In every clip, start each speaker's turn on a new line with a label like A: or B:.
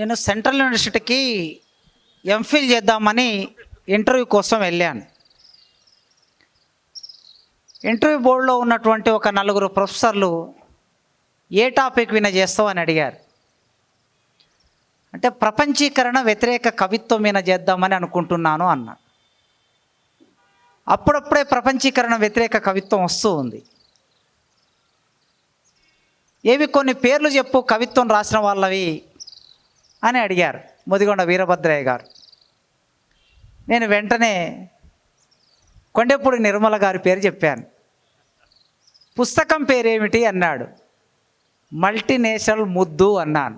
A: నేను సెంట్రల్ యూనివర్సిటీకి ఎంఫిల్ చేద్దామని ఇంటర్వ్యూ కోసం వెళ్ళాను. ఇంటర్వ్యూ బోర్డులో ఉన్నటువంటి ఒక నలుగురు ప్రొఫెసర్లు ఏ టాపిక్ విన చేస్తావు అని అడిగారు. అంటే ప్రపంచీకరణ వ్యతిరేక కవిత్వం మీద చేద్దామని అనుకుంటున్నాను అన్నా. అప్పుడప్పుడే ప్రపంచీకరణ వ్యతిరేక కవిత్వం వస్తూ ఉంది. ఏవి కొన్ని పేర్లు చెప్పు కవిత్వం రాసిన వాళ్ళవి అని అడిగారు ముదిగొండ వీరభద్రయ్య గారు. నేను వెంటనే కొండెపూడి నిర్మల గారి పేరు చెప్పాను. పుస్తకం పేరేమిటి అన్నాడు. మల్టీనేషనల్ ముద్దు అన్నాను.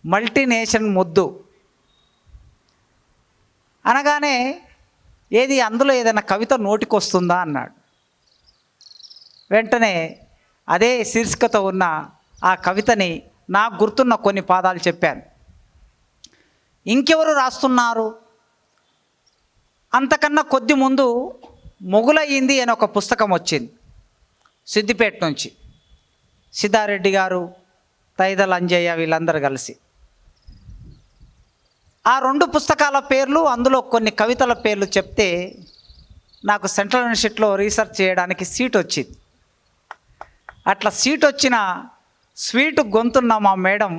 A: మల్టీనేషనల్ ముద్దు అనగానే ఏది అందులో ఏదైనా కవిత నోటికొస్తుందా అన్నాడు. వెంటనే అదే శీర్షికతో ఉన్న ఆ కవితని నాకు గుర్తున్న కొన్ని పాదాలు చెప్పాను. ఇంకెవరు రాస్తున్నారు? అంతకన్నా కొద్ది ముందు మొగులయ్యింది అని ఒక పుస్తకం వచ్చింది సిద్దిపేట నుంచి. సిద్ధారెడ్డి గారు, తైదల అంజయ్య వీళ్ళందరూ కలిసి ఆ రెండు పుస్తకాల పేర్లు, అందులో కొన్ని కవితల పేర్లు చెప్తే నాకు సెంట్రల్ యూనివర్సిటీలో రీసెర్చ్ చేయడానికి సీట్ వచ్చింది. అట్లా సీట్ వచ్చిన స్వీట్ గొంతున్న మా మేడం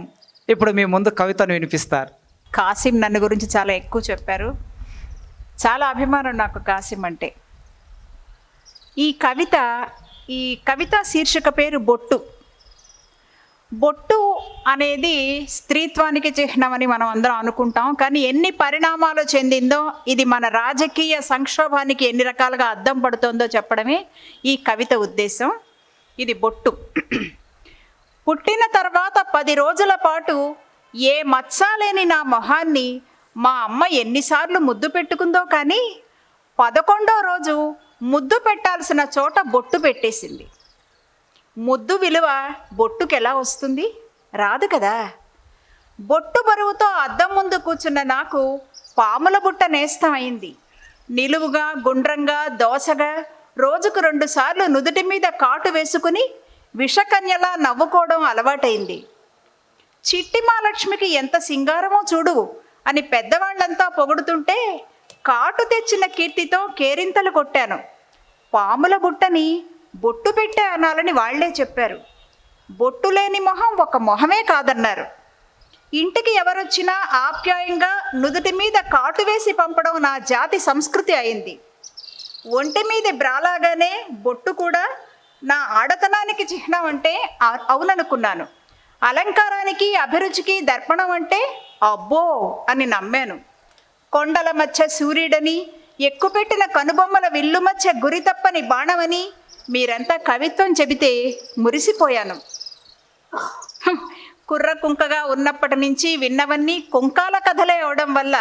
A: ఇప్పుడు మీ ముందు కవితను వినిపిస్తారు.
B: కాసిం నన్ను గురించి చాలా ఎక్కువ చెప్పారు. చాలా అభిమానం నాకు కాసిం అంటే. ఈ కవిత శీర్షిక పేరు బొట్టు. బొట్టు అనేది స్త్రీత్వానికి చిహ్నమని మనం అందరం అనుకుంటాం. కానీ ఎన్ని పరిణామాలు చెందిందో, ఇది మన రాజకీయ సంక్షోభానికి ఎన్ని రకాలుగా అద్దం పడుతుందో చెప్పడమే ఈ కవిత ఉద్దేశం. ఇది బొట్టు. పుట్టిన తర్వాత 10 రోజుల పాటు ఏ మచ్చ లేని నా మొహాన్ని మా అమ్మ ఎన్నిసార్లు ముద్దు పెట్టుకుందో, కానీ 11వ రోజు ముద్దు పెట్టాల్సిన చోట బొట్టు పెట్టేసింది. ముద్దు విలువ బొట్టుకు ఎలా వస్తుంది? రాదు కదా. బొట్టు బరువుతో అద్దం ముందు కూర్చున్న నాకు పాముల బుట్ట నేస్తమైంది. నిలువుగా, గుండ్రంగా, దోసగా రోజుకు 2 సార్లు నుదుటి మీద కాటు వేసుకుని విషకన్యలా నవ్వుకోవడం అలవాటైంది. చిట్టి మహాలక్ష్మికి ఎంత సింగారమో చూడు అని పెద్దవాళ్ళంతా పొగుడుతుంటే కాటు తెచ్చిన కీర్తితో కేరింతలు కొట్టాను. పాముల బుట్టని బొట్టు పెట్టే అనాలని వాళ్లే చెప్పారు. బొట్టు లేని మొహం ఒక మొహమే కాదన్నారు. ఇంటికి ఎవరొచ్చినా ఆప్యాయంగా నుదుటి మీద కాటు వేసి పంపడం నా జాతి సంస్కృతి అయింది. ఒంటి మీద బ్రాలాగానే బొట్టు కూడా నా ఆడతనానికి చిహ్నం అంటే అవుననుకున్నాను. అలంకారానికి, అభిరుచికి దర్పణం అంటే అబ్బో అని నమ్మాను. కొండల మధ్య సూర్యుడని, ఎక్కుపెట్టిన కనుబొమ్మల విల్లు మధ్య గురి తప్పని బాణమని మీరంతా కవిత్వం చెబితే మురిసిపోయాను. కుర్ర కుంకగా ఉన్నప్పటి నుంచి విన్నవన్నీ కుంకాల కథలే అవడం వల్ల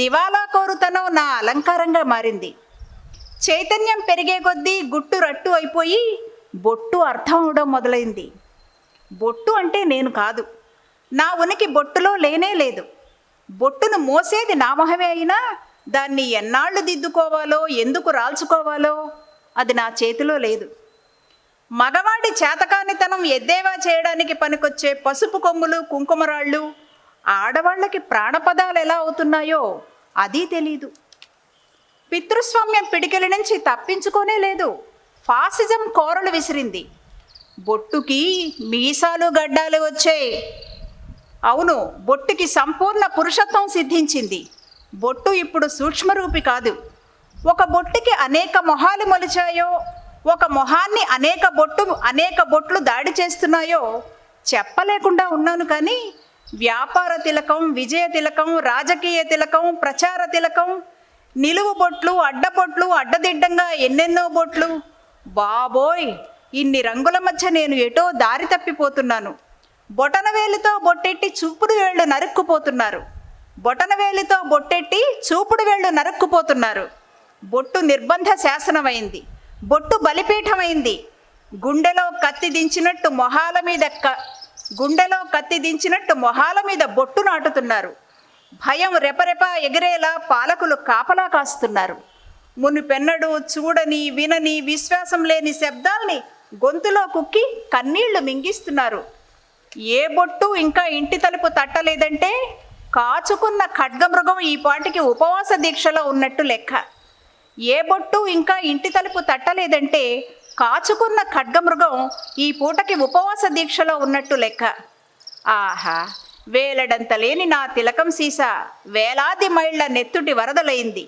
B: దివాలా కోరుతనం నా అలంకారంగా మారింది. చైతన్యం పెరిగే కొద్దీ గుట్టు రట్టు అయిపోయి బొట్టు అర్థం అవడం మొదలైంది. బొట్టు అంటే నేను కాదు, నా ఉనికి బొట్టులో లేనే లేదు. బొట్టును మోసేది నా మొహమే అయినా దాన్ని ఎన్నాళ్ళు దిద్దుకోవాలో, ఎందుకు రాల్చుకోవాలో అది నా చేతిలో లేదు. మగవాడి చేతకానితనం ఎద్దేవా చేయడానికి పనికొచ్చే పసుపు కొమ్ములు, కుంకుమరాళ్ళు ఆడవాళ్ళకి ప్రాణపదాలు ఎలా అవుతున్నాయో అది తెలీదు. పితృస్వామ్యం పిడికిల నుంచి తప్పించుకోనే లేదు. ఫాసిజం కోరలు విసిరింది. బొట్టుకి మీసాలు, గడ్డాలు వచ్చాయి. అవును, బొట్టుకి సంపూర్ణ పురుషత్వం సిద్ధించింది. బొట్టు ఇప్పుడు సూక్ష్మరూపి కాదు. ఒక బొట్టుకి అనేక మొహాలు మొలిచాయో, ఒక మొహాన్ని అనేక బొట్లు దాడి చేస్తున్నాయో చెప్పలేకుండా ఉన్నాను. కానీ వ్యాపార తిలకం, విజయ తిలకం, రాజకీయ తిలకం, ప్రచార తిలకం, నిలువు బొట్లు, అడ్డబొట్లు, అడ్డదిడ్డంగా ఎన్నెన్నో బొట్లు. బాబోయ్, ఇన్ని రంగుల మధ్య నేను ఎటో దారి తప్పిపోతున్నాను. బొటనవేలితో బొట్టెట్టి చూపుడు వేళ్ళు నరుక్కుపోతున్నారు. బొటనవేలితో బొట్టెట్టి చూపుడు వేళ్ళు నరుక్కుపోతున్నారు. బొట్టు నిర్బంధ శాసనమైంది. బొట్టు బలిపీఠమైంది. గుండెలో కత్తి దించినట్టు మొహాల మీద బొట్టు నాటుతున్నారు. భయం రెపరెప ఎగిరేలా పాలకులు కాపలా కాస్తున్నారు. మునిపెన్నడూ చూడని, వినని, విశ్వాసం లేని శబ్దాల్ని గొంతులో కుక్కి కన్నీళ్లు మింగిస్తున్నారు. ఏ బొట్టు ఇంకా ఇంటి తలుపు తట్టలేదంటే కాచుకున్న ఖడ్గమృగం ఈ పాటికి ఉపవాస దీక్షలో ఉన్నట్టు లెక్క. ఏ బొట్టు ఇంకా ఇంటి తలుపు తట్టలేదంటే కాచుకున్న ఖడ్గమృగం ఈ పూటకి ఉపవాస దీక్షలో ఉన్నట్టు లెక్క. ఆహా, వేలడంత లేని నా తిలకం సీసా వేలాది మైళ్ళ నెత్తుటి వరదలైంది.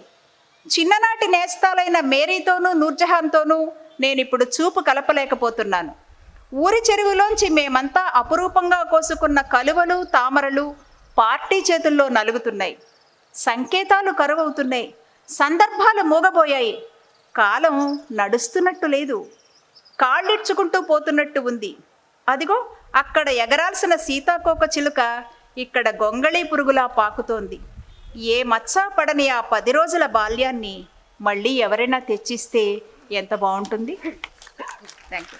B: చిన్ననాటి నేస్తాలైన మేరీతోనూ నూర్జహాన్తోనూ నేనిప్పుడు చూపు కలపలేకపోతున్నాను. ఊరి చెరువులోంచి మేమంతా అపురూపంగా కోసుకున్న కలువలు తామరలు పార్టీ చేతుల్లో నలుగుతున్నాయి. సంకేతాలు కరువవుతున్నాయి. సందర్భాలు మూగబోయాయి. కాలం నడుస్తున్నట్టు లేదు, కాళ్ళిడ్చుకుంటూ పోతున్నట్టు ఉంది. అదిగో అక్కడ ఎగరాల్సిన సీతాకోక చిలుక ఇక్కడ గొంగళీ పురుగులా పాకుతోంది. ఏ మచ్చ పడని ఆ 10 రోజుల బాల్యాన్ని మళ్ళీ ఎవరైనా తెచ్చిస్తే ఎంత బాగుంటుంది. Thank you.